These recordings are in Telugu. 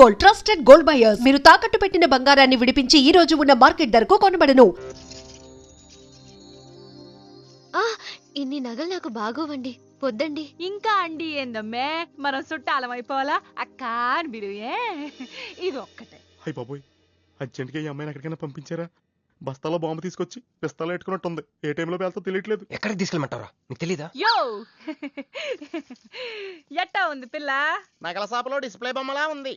Gold, trusted gold buyers. మీరు తాకట్టు పెట్టిన బంగారాన్ని విడిపించి ఈ రోజు ఉన్న మార్కెట్ ధరకు కొనబడను. ఇన్ని నగలు నాకు బాగోవండి, పొద్దండి. ఇంకా అండి ఏందమ్మే, మనం చుట్టాలం అయిపోవాలా అక్క అని బిలువే. ఇది ఒక్కటే. అయ్య బాబోయ్, అర్జెంట్గా ఈ అమ్మాయిని ఎక్కడికైనా పంపించారా? బస్తాలో బాంబు తీసుకొచ్చి పిస్తాలో పెట్టుకున్నట్టుంది. ఏ టైంలో వెళ్తా తెలియట్లేదు. ఎక్కడికి తీసుకెళ్ళమంటారా? నీకు తెలీదా? యో ఎట్టా ఉంది పిల్ల? నగల షాపులో డిస్ప్లే బొమ్మలా ఉంది.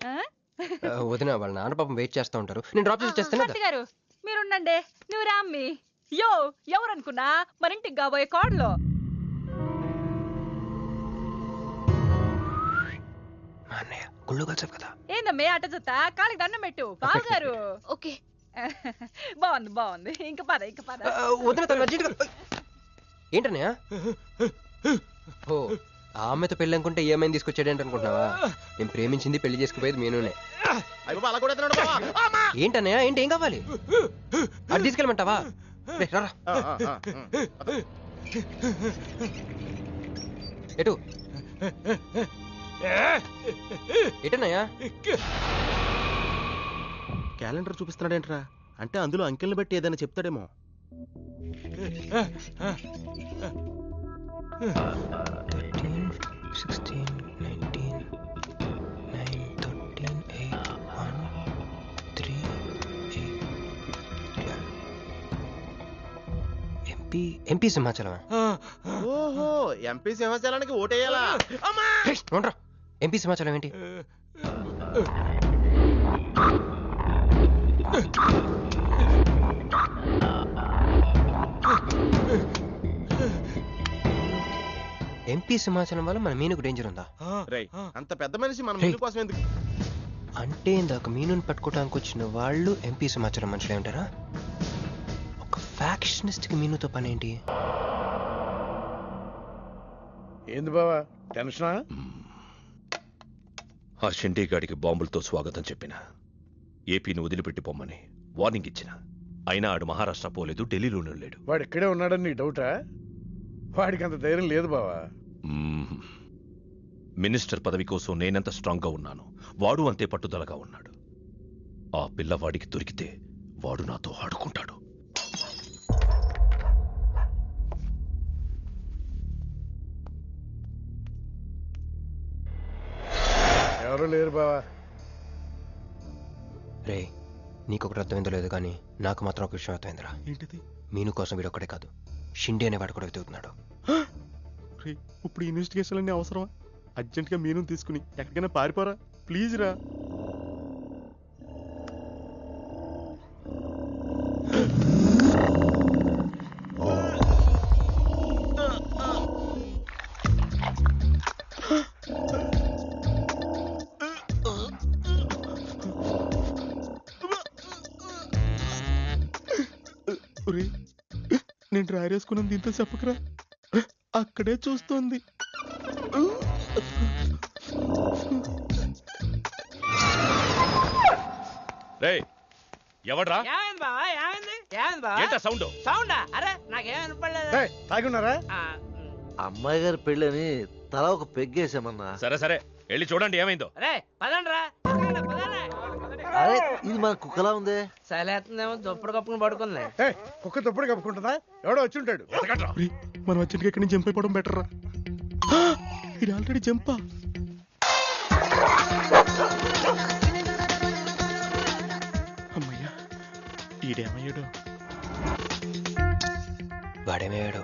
వదిన వాళ్ళ నాన్న పాపం వెయిట్ చేస్తూ ఉంటారు. నేను డ్రాప్ చేసి చేస్తాను. గారు మీరుండండి, నువ్వు రామ్మి. యో ఎవరనుకున్నా మరింటికి కాబోయే కోడలో. అన్నయ్య గుళ్ళు కలిసి కదా. ఏందమ్మే అట్ట చూస్తా, కాళ్ళకి దండం పెట్టు బావగారు. ఓకే, బాగుంది బాగుంది. ఇంక పద వదిన తను అర్జెంట్గా. ఏంటన్నయ్య? ఓ ఆ అమ్మాయితో పెళ్ళి అనుకుంటే ఈ అమ్మాయిని తీసుకొచ్చాడేంటి అనుకుంటున్నావా? నేను ప్రేమించింది పెళ్లి చేసుకుపోయేది మీనునే. ఏంటన్నయ్య? ఏంటి ఏం కావాలి? అది తీసుకెళ్ళమంటావా? రారా. ఎటు ఎటన్నయ్యా? క్యాలెండర్ చూపిస్తున్నాడేంట్రా? అంటే అందులో అంకెల్ని బట్టి ఏదైనా చెప్తాడేమో. ఎంపీ సింహాచలం. ఓహో, ఎంపీ సింహాచలానికి ఓటేయాలా? ఎంపీ సింహాచలం ఏంటి? ఎంపీ సింహాచలం వల్ల మన మీనుకు డేంజర్ ఉందా? అంత పెద్ద మనిషి మన మీను కోసం ఎందుకు? అంటే ఇందాక మీనుని పట్టుకోవడానికి వచ్చిన వాళ్ళు ఎంపీ సింహాచలం మనుషులే ఉంటారా? ఒక ఫ్యాక్షనిస్ట్ కి మీనుతో పని ఏంటి? ఏంది బావా టెన్షనా? ఆ షిండే గాడికి బాంబులతో స్వాగతం చెప్పిన, ఏపీని వదిలిపెట్టి పొమ్మని వార్నింగ్ ఇచ్చిన. అయినా ఆడు మహారాష్ట్ర పోలేదు, ఢిల్లీలోనే లేడు. వాడు ఇక్కడే ఉన్నాడని నీ డౌటా? వాడికి అంత ధైర్యం లేదు బావా. మినిస్టర్ పదవి కోసం నేనెంత స్ట్రాంగ్గా ఉన్నాను, వాడు అంతే పట్టుదలగా ఉన్నాడు. ఆ పిల్లవాడికి దొరికితే వాడు నాతో ఆడుకుంటాడు. ఎవరు లేరు బావా. రే, నీకొకటి అర్థమైందో లేదు కానీ నాకు మాత్రం ఒక విషయం అర్థమైందిరా. ఏంటిది? మీను కోసం వీడు ఒక్కడే కాదు, షిండే అనే వాడు కూడా వెతుకుతున్నాడు. ఇప్పుడు ఇన్వెస్టిగేషన్ అన్నీ అవసరమా? అర్జెంట్గా మీను తీసుకుని ఎక్కడికైనా పారిపోరా ప్లీజ్ రా. నేను డ్రైరేసుకున్నాను, దీంతో చెప్పకరా. అక్కడే చూస్తోంది. ఎవడ్రా? తాగున్నారా? అమ్మాయి గారి పెళ్ళని తల ఒక పెగ్గేసామన్నా. సరే సరే వెళ్ళి చూడండి ఏమైందో. అరే ఇది మన కుక్కలా ఉంది. సలేతుందేమో దుప్పుడు కప్పుకుని పడుకుంది. కుక్క దుప్పుడు కప్పుకుంటుందా? ఎవడో వచ్చి ఉంటాడు. మనం అర్జెంట్గా ఇక్కడి నుంచి జంప్ అయిపోవడం బెటర్ రా. ఇది ఆల్రెడీ జంపా. అమ్మయ్యా, ఈడేమయ్యాడు? వాడేమయ్యాడు?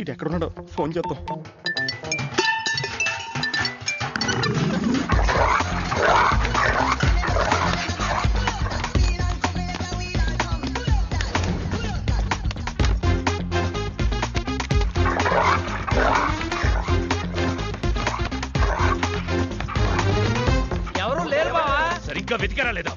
ఇది ఎక్కడున్నాడో ఫోన్ చేద్దాం. ఎవరు లేరు బావా. సరిగ్గా వెతికారా లేదా?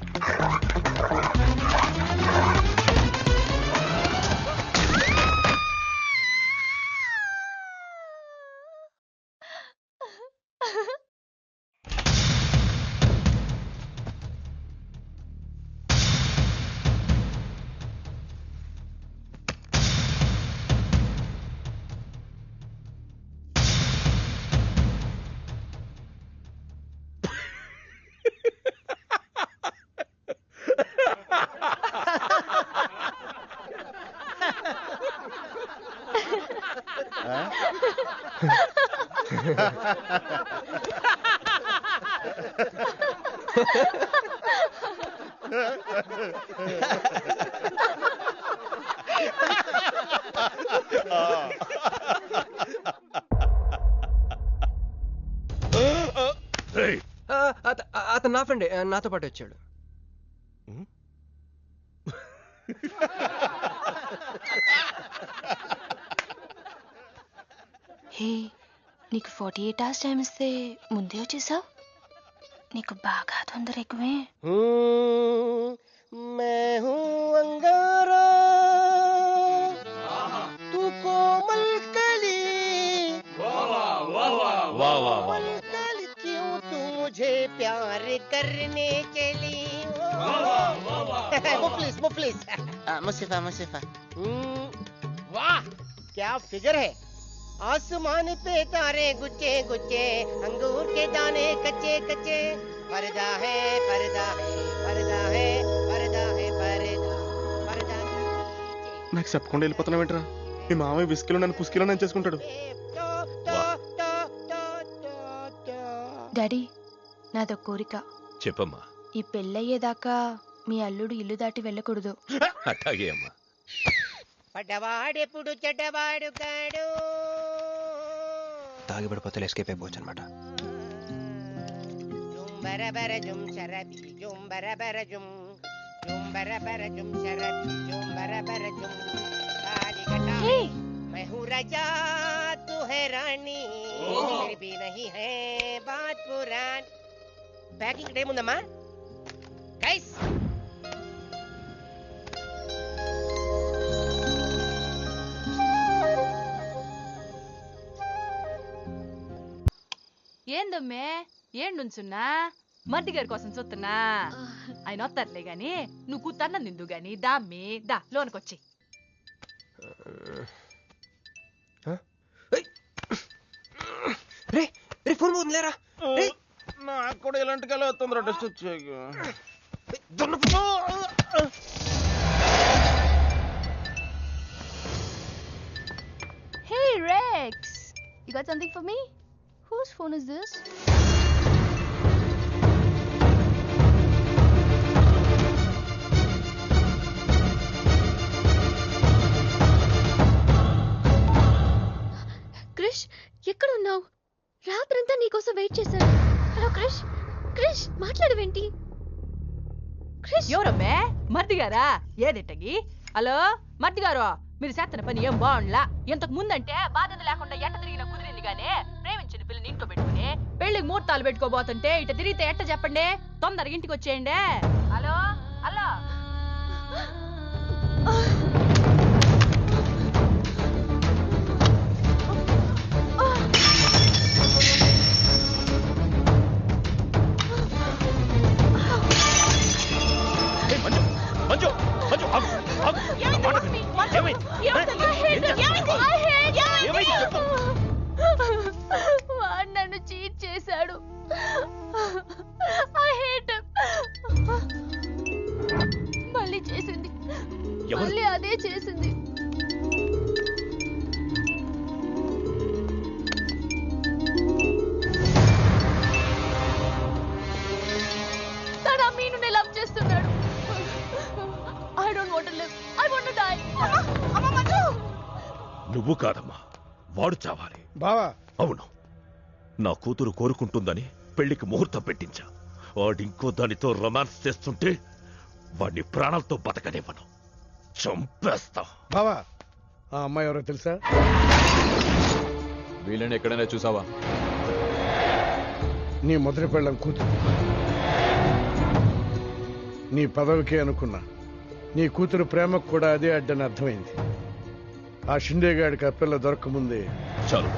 ఏయ్, అతను నా ఫ్రెండే, నాతో పాటు వచ్చాడు. హే, నీకు 48 hours టైం ఇస్తే ముందే వచ్చేసావు. నీకు బాగా తొందర ఎక్కువే. मैं हूँ अंगारा तू कोमल कली कोमल कली क्यों तू मुझे प्यार करने चली मुफलिस मुसीफा वाह क्या फिगर है. आसमान पे तारे गुच्चे गुच्चे अंगूर के दाने कच्चे कच्चे पर्दा है पर्दा है पर्दा है पर्दा है पर्दा पर्दा నాకు చెప్పకుండా వెళ్ళిపోతున్నావు ఏంట్రా? మీ మామయ్య విస్కిలో నన్ను పుస్కిలో నన్ను చేసుకుంటాడు. డాడీ, నాదో కోరిక. చెప్పమ్మా. ఈ పెళ్ళయ్యేదాకా మీ అల్లుడు ఇల్లు దాటి వెళ్ళకూడదు. అట్లాగే అమ్మా. పడ్డవాడెప్పుడు చెడ్డవాడు కాడు. తాగి పడిపోతే ఎస్కేప్ అయిపోవచ్చు అనమాట. జుంబరబర జుం శరబి జుంబరబర జుం జుంబరబర జుం శరబి జుంబరబర జుం కాలికటా मैं हूँ राजा तू है रानी फिर भी नहीं है बात पुरानी. ప్యాకింగ్ టైం ఉందమ్మా గైస్. ఏందమ్మే ఏం నుంచున్నా? మర్ది గారి కోసం చూస్తున్నా. ఆయన వస్తారులే గాని నువ్వు కూతన్న నిందు గాని దామ్మి దా లోనకొచ్చి. రే రే ఫోన్ పోతుందిలేరా. నాకు కూడా ఇలాంటి కళ వస్తుందిరా టెస్ట్ వచ్చాక. Hey Rex, you got something for me? Whose phone is this? Krish, ఎక్కడ ఉన్నావు? రాత్రంతా నీకోసం వెయిట్ చేశాను. హలో క్రిష్, క్రిష్ మాట్లాడవేంటి? క్రిష్, ఎవరమ్మే? మర్ది గారా? ఏదిట్టగి? హలో మర్ది గారు, మీరు చేస్తున్న పని ఏం బాగుండ్లా. ఇంతకు ముందంటే బాధ్యత లేకుండా ఎట్ట తిరిగిన కుదిరింది గానే ప్రేమించిన పిల్లని ఇంట్లో పెట్టుకుని పెళ్లికి ముహూర్తాలు పెట్టుకోబోతుంటే ఇట తిరిగితే ఎట్ట చెప్పండి? తొందరగా ఇంటికి వచ్చేయండి. Hello hello. మంజు మంజు ఆగు, ఆగు. వాడు నన్ను చీట్ చేశాడు. I hate him. మళ్ళీ చేసింది, మళ్ళీ అదే చేసింది. తన మీనుని లవ్ చేస్తున్నాడు. I don't want to live. I want to die. నువ్వు కాదమ్మా, వాడు చావాలి. బావా, అవును, నా కూతురు కోరుకుంటుందని పెళ్లికి ముహూర్తం పెట్టించా. వాడింకో దానితో రొమాన్స్ చేస్తుంటే వాడిని ప్రాణాలతో బతకనివ్వను, చంపేస్తా. బావా, ఆ అమ్మాయి ఎవరో తెలుసా? వీళ్ళని ఎక్కడైనా చూసావా? నీ మొదటి పెళ్ళం కూతురు. నీ పదవికే అనుకున్నా, నీ కూతురు ప్రేమకు కూడా అదే అడ్డని అర్థమైంది. ఆ షిండేగాడికి ఆ పిల్ల దొరకముందే. చాలు,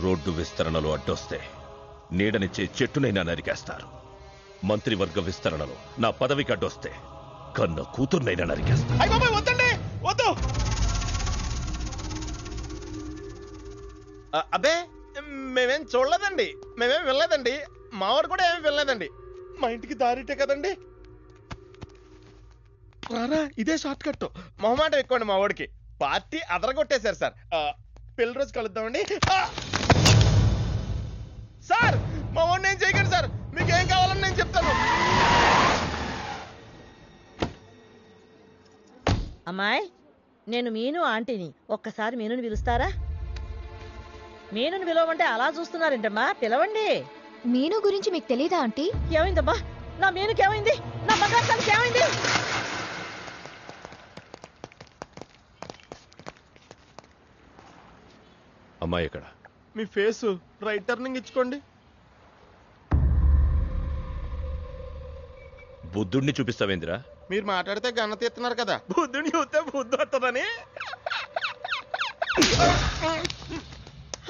రోడ్డు విస్తరణలో అడ్డొస్తే నీడనిచ్చే చెట్టునైనా నరికేస్తారు. మంత్రివర్గ విస్తరణలో నా పదవికి అడ్డొస్తే కన్న కూతుర్నైనా నరికేస్తారు. వద్దండి, వద్దు. అబ్బే, మేమేం చూడలేదండి, మేమేం వెళ్ళలేదండి. మావాడు కూడా ఏమీ వెళ్ళలేదండి. మా ఇంటికి దారిటే కదండి. రారా, ఇదే షార్ట్ కట్. మొహమాట ఎక్కువండి మా వాడికి. పార్టీ అదరగొట్టేశారు సార్. పెళ్లి రోజు కలుద్దామండి. సార్ మా వాడిని ఏం చేయకండి సార్, మీకు ఏం కావాలని నేను చెప్తాను. అమ్మాయి, నేను మీను ఆంటీని. ఒక్కసారి మీనుని పిలుస్తారా? మీనుని పిలవమంటే అలా చూస్తున్నారేంటమ్మా, పిలవండి. మీను గురించి మీకు తెలీదా ఆంటీ? ఏమైందమ్మా? నా మీనుకి ఏమైంది? నా బంగారు తల్లికి ఏమైంది? అమ్మాయి ఎక్కడ? మీ ఫేస్ రైట్ టర్నింగ్ ఇచ్చుకోండి. బుద్ధుడిని చూపిస్తావేంద్రా? మీరు మాట్లాడితే గన్న తీస్తున్నారు కదా, బుద్ధుని చూస్తే బుద్ధి వస్తుందని.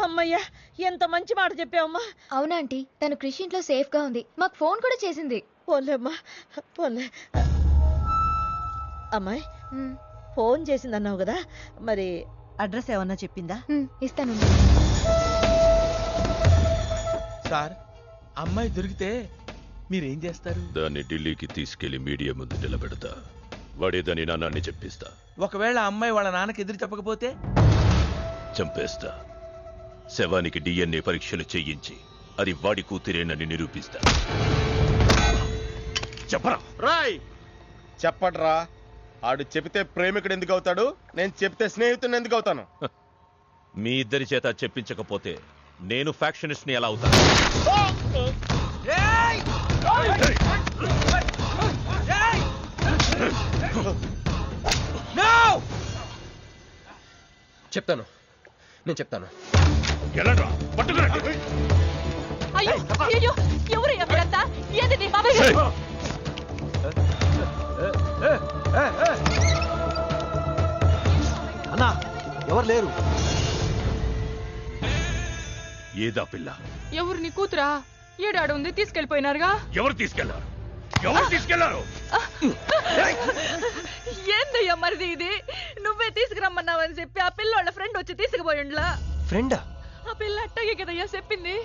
అమ్మయ్యా, ఎంత మంచి మాట చెప్పావమ్మా. అవునా ఆంటీ, తను క్రిష్ ఇంట్లో సేఫ్ గా ఉంది. మాకు ఫోన్ కూడా చేసింది. పోన్లేమ్మా, పోన్లే. అమ్మాయి, ఫోన్ చేసిందన్నావు కదా, మరి అడ్రస్ ఏమన్నా చెప్పిందా? ఇస్తాను సార్. అమ్మాయి దొరికితే మీరేం చేస్తారు? దాన్ని ఢిల్లీకి తీసుకెళ్లి మీడియా ముందు నిలబెడతా. వాడేదని నాన్నని చెప్పిస్తా. ఒకవేళ అమ్మాయి వాళ్ళ నాన్నకి ఎదురు చెప్పకపోతే చంపేస్తా. శవానికి DNA పరీక్షలు చేయించి అది వాడి కూతురేనని నిరూపిస్తా. చెప్పరా? రాయ్ చెప్పడ్రా. ఆడు చెబితే ప్రేమికుడు ఎందుకు అవుతాడు, నేను చెప్తే స్నేహితుడు ఎందుకు అవుతాను? మీ ఇద్దరి చేత చెప్పించకపోతే నేను ఫ్యాక్షనిస్ట్ ని ఎలా అవుతాను? చెప్తాను, నేను చెప్తాను. అయ్యో అయ్యో, ఎవరు ఎక్కడంతా? ఏది నీ బాబాయ్ గారు? అన్నా, ఎవరు లేరు. ఏదా పిల్ల? ఎవరు నీ కూతురా? ఏడాడు ఉంది, తీసుకెళ్లిపోయినారుగా. ఎవరు తీసుకెళ్లారు? ఎవరు తీసుకెళ్లారు? ఏందయ్యా మరిది ఇది? నువ్వే తీసుకురమ్మన్నావని చెప్పి ఆ పిల్లోళ్ళ ఫ్రెండ్ వచ్చి తీసుకుపోయిండ్లా. ఫ్రెండా? ఆ పిల్ల అట్టగే కదయ్యా చెప్పింది.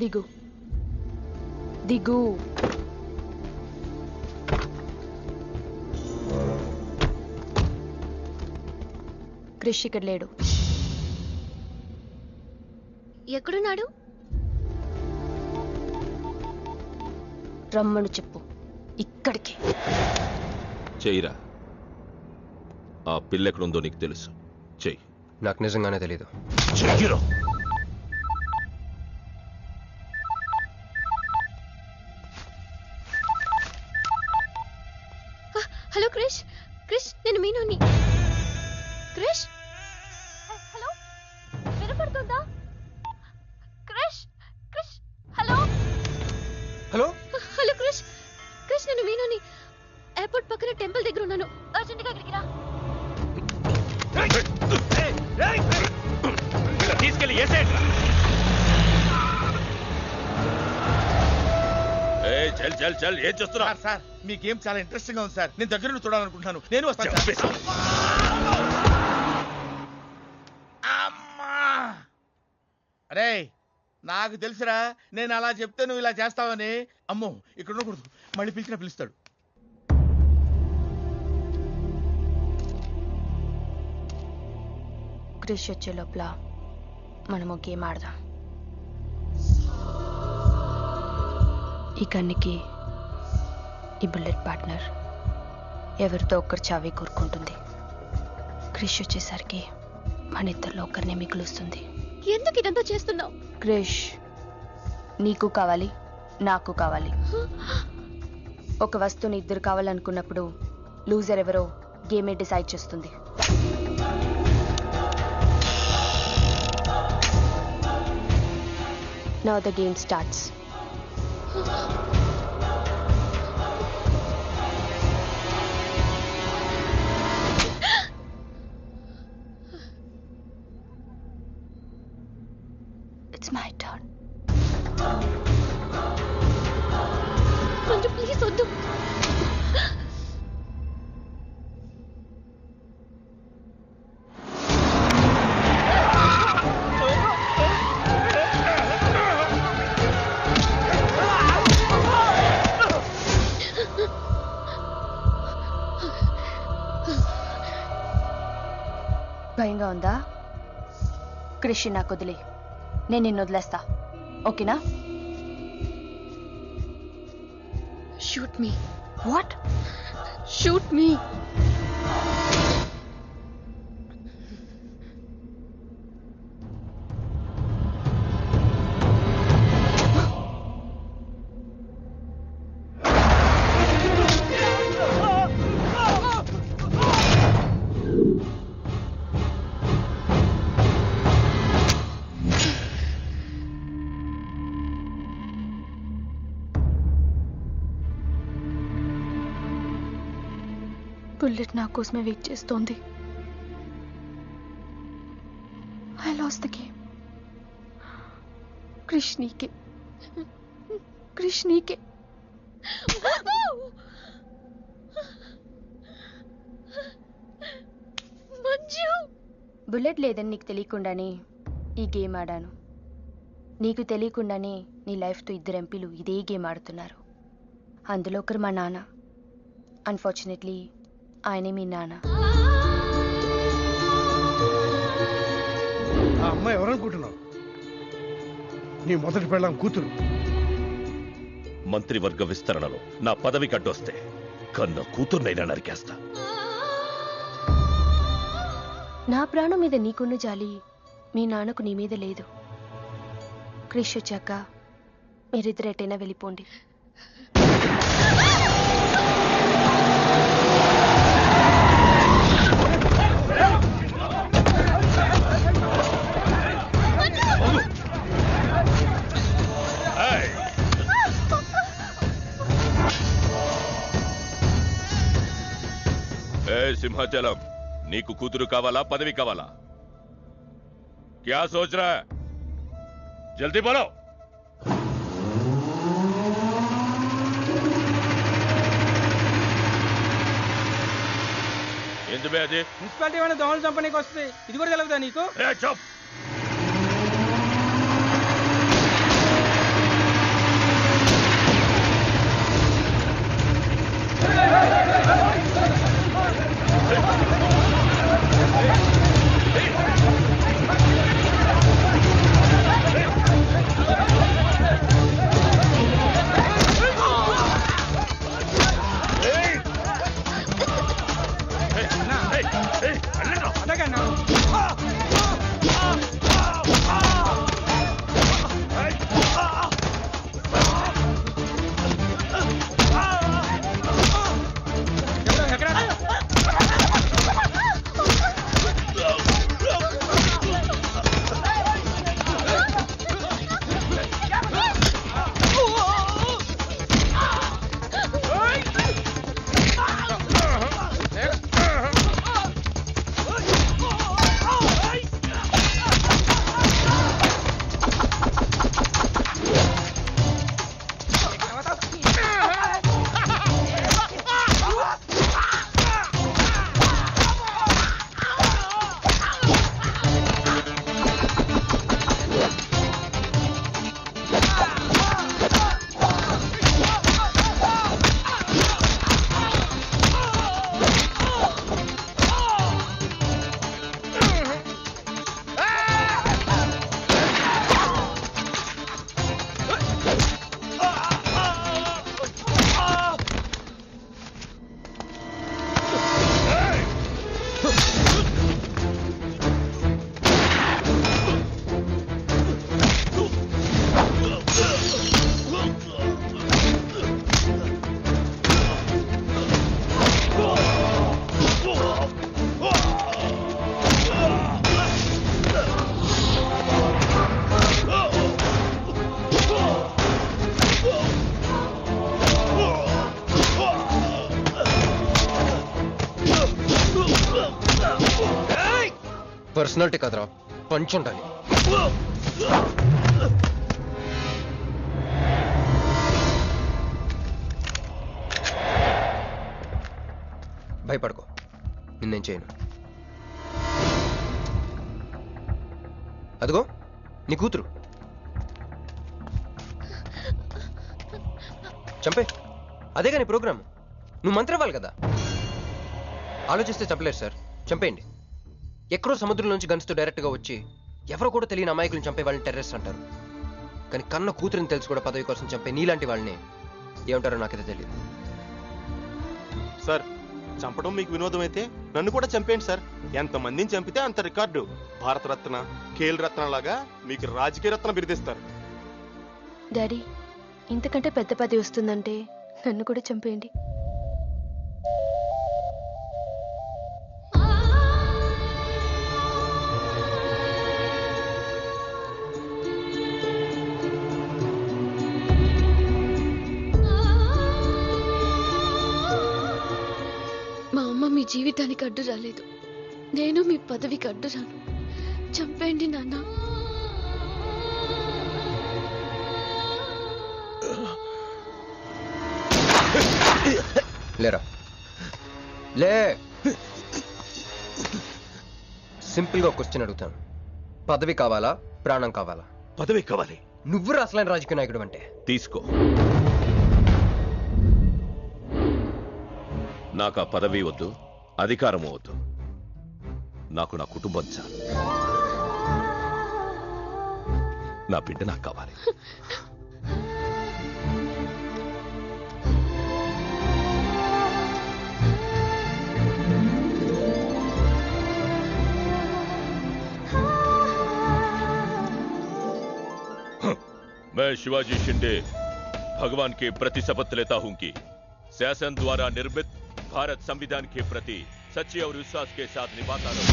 దిగు దిగు. క్రిష్ ఇక్కడ లేడు. ఎక్కడున్నాడు? రమ్మను చెప్పు ఇక్కడికి. చెయ్యిరా. ఆ పిల్ల ఎక్కడుందో నీకు తెలుసు. చెయ్యి. నాకు నిజంగానే తెలీదు. చెయ్యిరా. హలో క్రిష్, క్రిష్ నేను మీనుని. క్రిష్, హలో, వినపడుతుందా? Krish, Krish, hello hello hello Krish, Krish నేను మీనుని. ఎయిర్పోర్ట్ పక్కన టెంపుల్ దగ్గర ఉన్నాను. అర్జెంటుగా ఇక్కడికి రా. తీసుకెళ్ళి ఏసేయండి. చల్ చల్ చల్, ఏం చేస్తున్నా? సార్ మీ గేమ్ చాలా ఇంట్రెస్టింగ్ గా ఉంది సార్, నేను దగ్గర నుండి చూడాలనుకుంటున్నాను. నేను వస్తాను. అమ్మా, అరే నాకు తెలుసురా, నేను అలా చెప్తే నువ్వు ఇలా చేస్తావని. అమ్మో, ఇక్కడ ఉండకూడదు, మళ్ళీ పిలుస్తాడు. క్రిష్ వచ్చే లోపల మనము గేమ్ ఆడదాం. ఈ కన్నికి ఈ బుల్లెట్ పార్ట్నర్ ఎవరితో ఒక్కరు చావే కోరుకుంటుంది. క్రిష్ వచ్చేసరికి మన ఇద్దరిలో ఒకరినే మిగులుస్తుంది. ఎందుకు ఇదంతా చేస్తున్నావు? క్రిష్ నీకు కావాలి, నాకు కావాలి. ఒక వస్తువుని ఇద్దరు కావాలనుకున్నప్పుడు లూజర్ ఎవరో గేమే డిసైడ్ చేస్తుంది. Now the game starts. It's my turn. కొంచెం ప్లీజ్ వద్దు. భయంగా ఉందా? క్రిష్ నాకు వదిలే, నేను నిన్ను వదిలేస్తా, ఓకేనా? Shoot me. What? Shoot me. Bullet నా కోసమే వెయిట్ చేస్తోంది. I lost the game. Krish నీకే, క్రిష్ నీకే. బుల్లెట్ లేదని నీకు తెలియకుండానే ఈ గేమ్ ఆడాను. నీకు తెలియకుండానే నీ లైఫ్తో 2 ఎంపీలు ఇదే గేమ్ ఆడుతున్నారు. అందులో ఒకరు మా నాన్న. అన్ఫార్చునేట్లీ ఆయనే మీ నాన్న. ఆ అమ్మాయి ఎవరనుకుంటున్నావు? నీ మొదటి పెళ్ళాం కూతురు. మంత్రివర్గ విస్తరణలో నా పదవికి అడ్డొస్తే కన్న కూతుర్నైనా నరికేస్తా. నా ప్రాణం మీద నీకున్న జాలి మీ నాన్నకు నీ మీద లేదు. క్రిష్ వచ్చాక మీరిద్దరు ఎటైనా వెళ్ళిపోండి. సింహాచలం, నీకు కూతురు కావాలా, పదవి కావాలా? క్యా సోచ్ రా? జల్దీ బోలో. ఏంది బే అది? మున్సిపాలిటీ ఏమైనా దోమలు చంపనీకి వస్తుంది, ఇది కూడా తెలవదా నీకు? చప్. పర్సనాలిటీ కదరా, పంచ్ ఉండాలి. భయపడుకో, నిన్నేం చేయను. అదిగో నీ కూతురు, చంపే. అదే కానీ ప్రోగ్రామ్, నువ్వు మంత్రి అవ్వాలి కదా. ఆలోచిస్తే చంపలేరు సార్, చంపేయండి. ఎక్కడో సముద్రం నుంచి గన్స్తో డైరెక్ట్గా వచ్చి ఎవరో కూడా తెలియని అమాయకులను చంపే వాళ్ళని టెర్రరిస్ట్ అంటారు. కానీ కన్న కూతురిని తెలుసు కూడా పదవి కోసం చంపే నీలాంటి వాళ్ళని ఏమంటారో నాకైతే తెలియదు. సార్ చంపడం మీకు వినోదం అయితే నన్ను కూడా చంపేయండి సార్. ఎంతమందిని చంపితే అంత రికార్డు. భారతరత్న, ఖేల్ రత్న లాగా మీకు రాజకీయ రత్న బిరుదిస్తారు. డాడీ, ఇంతకంటే పెద్ద పదవి వస్తుందంటే నన్ను కూడా చంపేయండి. మా అమ్మ మీ జీవితానికి అడ్డు రాలేదు, నేను మీ పదవికి అడ్డు రాను. చంపేయండి నాన్న. లేరా లే. సింపుల్ గా క్వశ్చన్ అడుగుతాను, పదవి కావాలా ప్రాణం కావాలా? పదవి కావాలి. నువ్వు అసలైన రాజకీయ నాయకుడు అంటే తీసుకో. నాకు ఆ పదవి వద్దు, అధికారము వద్దు. నాకు నా కుటుంబం చాలు. నా బిడ్డ నాకు కావాలి. मैं शिवाजी शिंदे भगवान के प्रति शपथ लेता हूं कि शासन द्वारा निर्मित भारत संविधान के प्रति सच्चे और विश्वास के साथ निभाता रहूं।